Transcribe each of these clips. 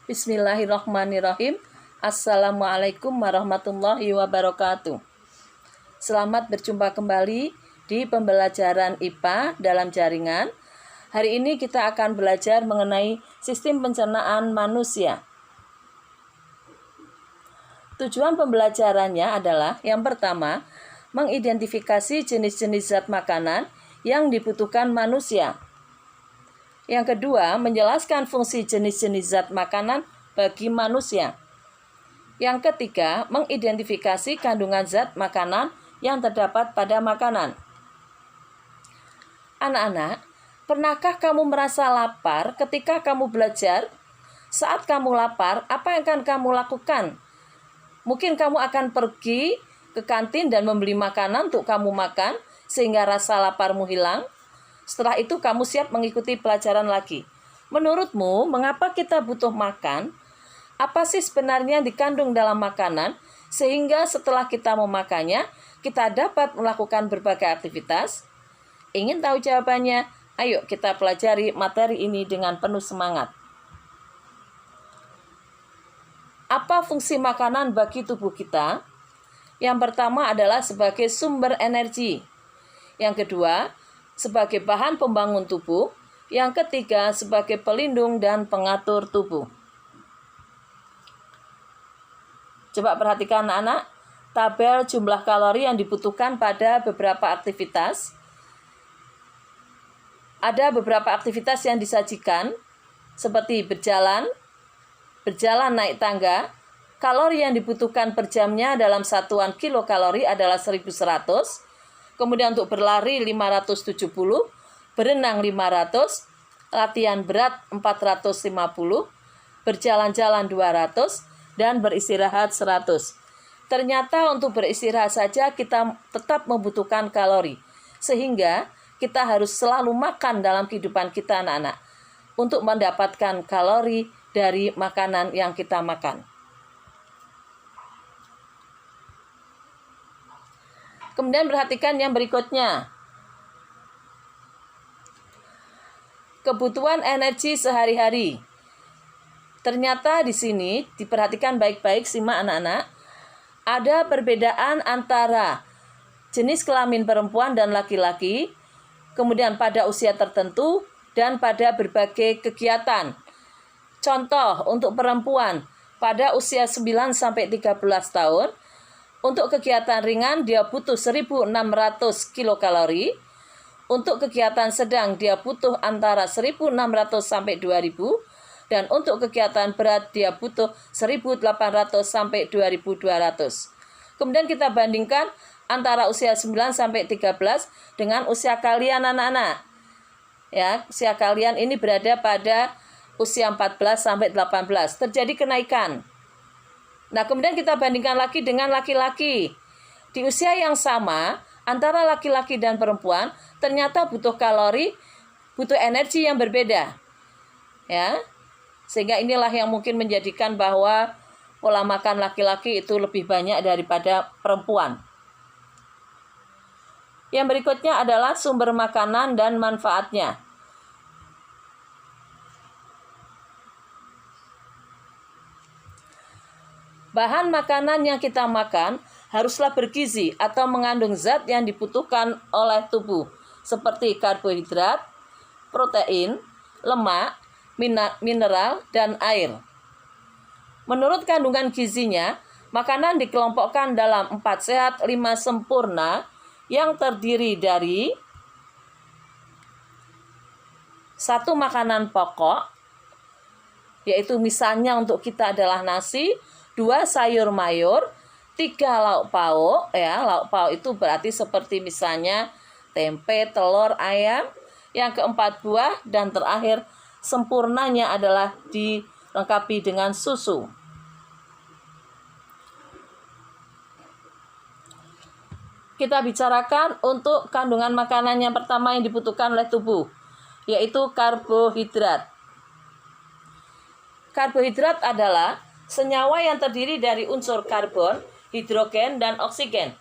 Bismillahirrahmanirrahim. Assalamualaikum warahmatullahi wabarakatuh. Selamat berjumpa kembali di pembelajaran IPA dalam jaringan. Hari ini kita akan belajar mengenai sistem pencernaan manusia. Tujuan pembelajarannya adalah yang pertama, mengidentifikasi jenis-jenis zat makanan yang dibutuhkan manusia. Yang kedua, menjelaskan fungsi jenis-jenis zat makanan bagi manusia. Yang ketiga, mengidentifikasi kandungan zat makanan yang terdapat pada makanan. Anak-anak, pernahkah kamu merasa lapar ketika kamu belajar? Saat kamu lapar, apa yang akan kamu lakukan? Mungkin kamu akan pergi ke kantin dan membeli makanan untuk kamu makan, sehingga rasa laparmu hilang. Setelah itu kamu siap mengikuti pelajaran lagi. Menurutmu, mengapa kita butuh makan? Apa sih sebenarnya yang dikandung dalam makanan, sehingga setelah kita memakannya, kita dapat melakukan berbagai aktivitas? Ingin tahu jawabannya? Ayo kita pelajari materi ini dengan penuh semangat. Apa fungsi makanan bagi tubuh kita? Yang pertama adalah sebagai sumber energi. Yang kedua, sebagai bahan pembangun tubuh. Yang ketiga, sebagai pelindung dan pengatur tubuh. Coba perhatikan anak-anak, tabel jumlah kalori yang dibutuhkan pada beberapa aktivitas. Ada beberapa aktivitas yang disajikan, seperti berjalan naik tangga. Kalori yang dibutuhkan per jamnya dalam satuan kilokalori adalah 1100. Kemudian untuk berlari 570, berenang 500, latihan berat 450, berjalan-jalan 200, dan beristirahat 100. Ternyata untuk beristirahat saja kita tetap membutuhkan kalori. Sehingga kita harus selalu makan dalam kehidupan kita anak-anak untuk mendapatkan kalori dari makanan yang kita makan. Kemudian perhatikan yang berikutnya. Kebutuhan energi sehari-hari. Ternyata di sini diperhatikan baik-baik, simak anak-anak. Ada perbedaan antara jenis kelamin perempuan dan laki-laki, kemudian pada usia tertentu dan pada berbagai kegiatan. Contoh untuk perempuan pada usia 9 sampai 13 tahun. Untuk kegiatan ringan dia butuh 1.600 kilokalori. Untuk kegiatan sedang dia butuh antara 1.600 sampai 2.000. Dan untuk kegiatan berat dia butuh 1.800 sampai 2.200. Kemudian kita bandingkan antara usia 9 sampai 13 dengan usia kalian anak-anak. Ya, usia kalian ini berada pada usia 14 sampai 18. Terjadi kenaikan. Nah, kemudian kita bandingkan lagi dengan laki-laki. Di usia yang sama, antara laki-laki dan perempuan, ternyata butuh kalori, butuh energi yang berbeda. Ya, sehingga inilah yang mungkin menjadikan bahwa pola makan laki-laki itu lebih banyak daripada perempuan. Yang berikutnya adalah sumber makanan dan manfaatnya. Bahan makanan yang kita makan haruslah bergizi atau mengandung zat yang dibutuhkan oleh tubuh, seperti karbohidrat, protein, lemak, mineral, dan air. Menurut kandungan gizinya, makanan dikelompokkan dalam 4 sehat, 5 sempurna yang terdiri dari 1 makanan pokok, yaitu misalnya untuk kita adalah nasi, 2 sayur mayur, 3 lauk pauk, ya, lauk pauk itu berarti seperti misalnya tempe, telur, ayam, yang keempat buah, dan terakhir sempurnanya adalah dilengkapi dengan susu. Kita bicarakan untuk kandungan makanan yang pertama yang dibutuhkan oleh tubuh, yaitu karbohidrat. Karbohidrat adalah senyawa yang terdiri dari unsur karbon, hidrogen, dan oksigen.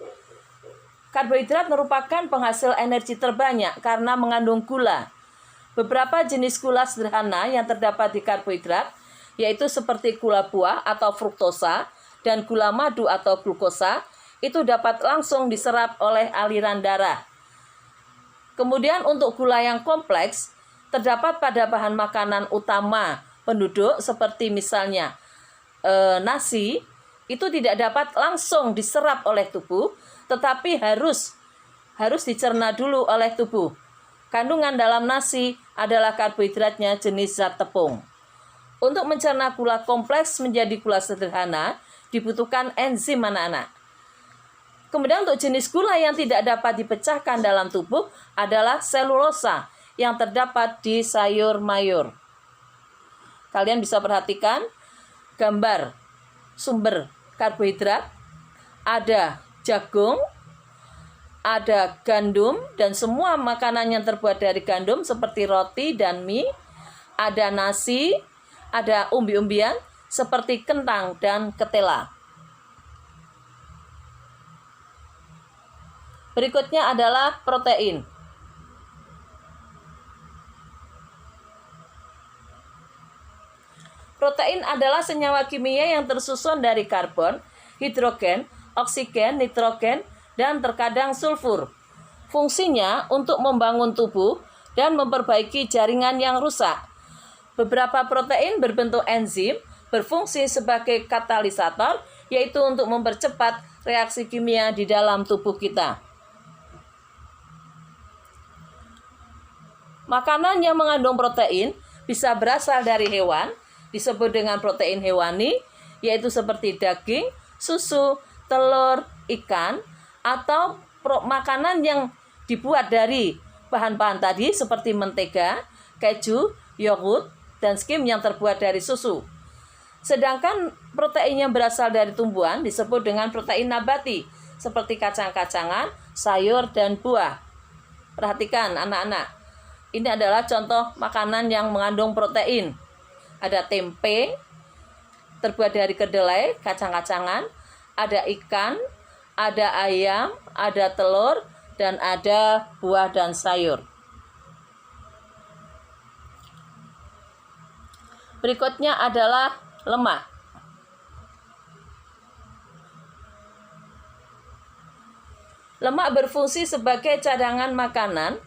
Karbohidrat merupakan penghasil energi terbanyak karena mengandung gula. Beberapa jenis gula sederhana yang terdapat di karbohidrat yaitu seperti gula buah atau fruktosa dan gula madu atau glukosa, itu dapat langsung diserap oleh aliran darah. Kemudian untuk gula yang kompleks, terdapat pada bahan makanan utama penduduk seperti misalnya nasi, itu tidak dapat langsung diserap oleh tubuh, tetapi harus dicerna dulu oleh tubuh. Kandungan dalam nasi adalah karbohidratnya jenis zat tepung. Untuk mencerna gula kompleks menjadi gula sederhana, dibutuhkan enzim anak-anak. Kemudian untuk jenis gula yang tidak dapat dipecahkan dalam tubuh adalah selulosa yang terdapat di sayur mayur. Kalian bisa perhatikan gambar sumber karbohidrat, ada jagung, ada gandum, dan semua makanan yang terbuat dari gandum seperti roti dan mie, ada nasi, ada umbi-umbian seperti kentang dan ketela. Berikutnya adalah protein. Protein adalah senyawa kimia yang tersusun dari karbon, hidrogen, oksigen, nitrogen, dan terkadang sulfur. Fungsinya untuk membangun tubuh dan memperbaiki jaringan yang rusak. Beberapa protein berbentuk enzim berfungsi sebagai katalisator, yaitu untuk mempercepat reaksi kimia di dalam tubuh kita. Makanan yang mengandung protein bisa berasal dari hewan, disebut dengan protein hewani, yaitu seperti daging, susu, telur, ikan, atau makanan yang dibuat dari bahan-bahan tadi seperti mentega, keju, yogurt, dan skim yang terbuat dari susu. Sedangkan protein yang berasal dari tumbuhan disebut dengan protein nabati, seperti kacang-kacangan, sayur, dan buah. Perhatikan anak-anak, ini adalah contoh makanan yang mengandung protein. Ada tempe, terbuat dari kedelai, kacang-kacangan, ada ikan, ada ayam, ada telur, dan ada buah dan sayur. Berikutnya adalah lemak. Lemak berfungsi sebagai cadangan makanan,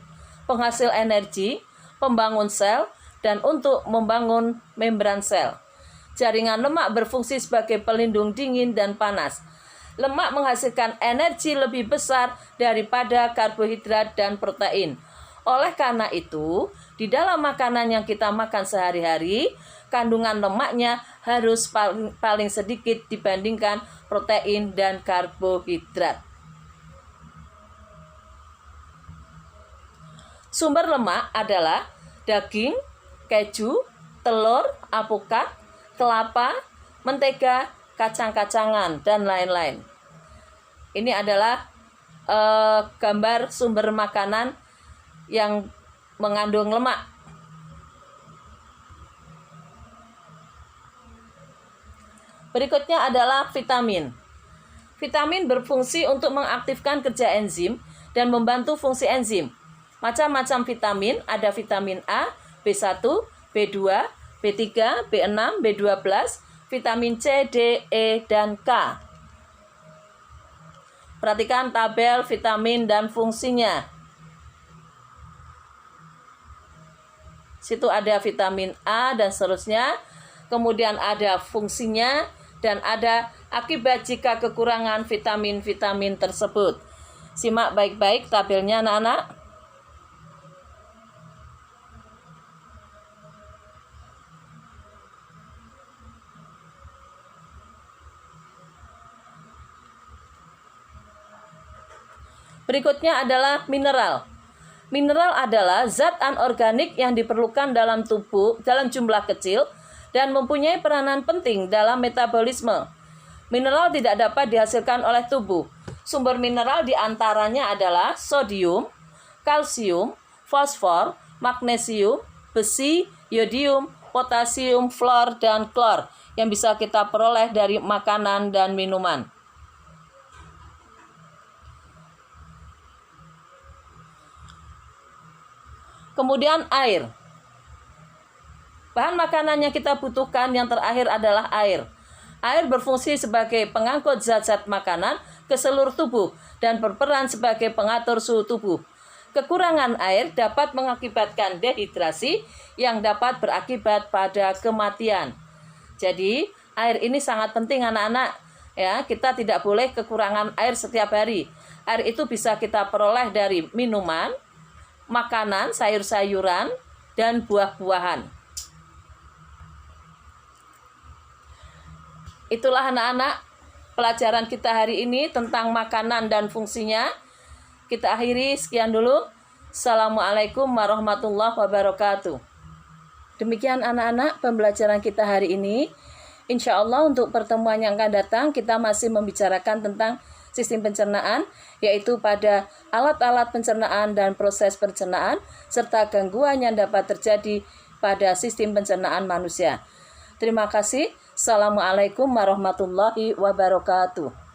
penghasil energi, pembangun sel, dan untuk membangun membran sel. Jaringan lemak berfungsi sebagai pelindung dingin dan panas. Lemak menghasilkan energi lebih besar daripada karbohidrat dan protein. Oleh karena itu, di dalam makanan yang kita makan sehari-hari, kandungan lemaknya harus paling sedikit dibandingkan protein dan karbohidrat. Sumber lemak adalah daging, keju, telur, alpukat, kelapa, mentega, kacang-kacangan, dan lain-lain. Ini adalah gambar sumber makanan yang mengandung lemak. Berikutnya adalah vitamin. Vitamin berfungsi untuk mengaktifkan kerja enzim dan membantu fungsi enzim. Macam-macam vitamin, ada vitamin A, B1, B2, B3, B6, B12, vitamin C, D, E, dan K. Perhatikan tabel vitamin dan fungsinya. Situ ada vitamin A dan seterusnya. Kemudian ada fungsinya dan ada akibat jika kekurangan vitamin-vitamin tersebut. Simak baik-baik tabelnya anak-anak. Berikutnya adalah mineral. Mineral adalah zat anorganik yang diperlukan dalam tubuh dalam jumlah kecil dan mempunyai peranan penting dalam metabolisme. Mineral tidak dapat dihasilkan oleh tubuh. Sumber mineral diantaranya adalah sodium, kalsium, fosfor, magnesium, besi, yodium, potasium, fluor, dan klor yang bisa kita peroleh dari makanan dan minuman. Kemudian air. Bahan makanan yang kita butuhkan yang terakhir adalah air. Air berfungsi sebagai pengangkut zat-zat makanan ke seluruh tubuh dan berperan sebagai pengatur suhu tubuh. Kekurangan air dapat mengakibatkan dehidrasi yang dapat berakibat pada kematian. Jadi, air ini sangat penting anak-anak. Ya, kita tidak boleh kekurangan air setiap hari. Air itu bisa kita peroleh dari minuman, makanan, sayur-sayuran, dan buah-buahan. Itulah anak-anak pelajaran kita hari ini tentang makanan dan fungsinya. Kita akhiri sekian dulu. Assalamualaikum warahmatullahi wabarakatuh. Demikian anak-anak pembelajaran kita hari ini. Insya Allah untuk pertemuan yang akan datang kita masih membicarakan tentang sistem pencernaan, yaitu pada alat-alat pencernaan dan proses pencernaan, serta gangguan yang dapat terjadi pada sistem pencernaan manusia. Terima kasih. Assalamualaikum warahmatullahi wabarakatuh.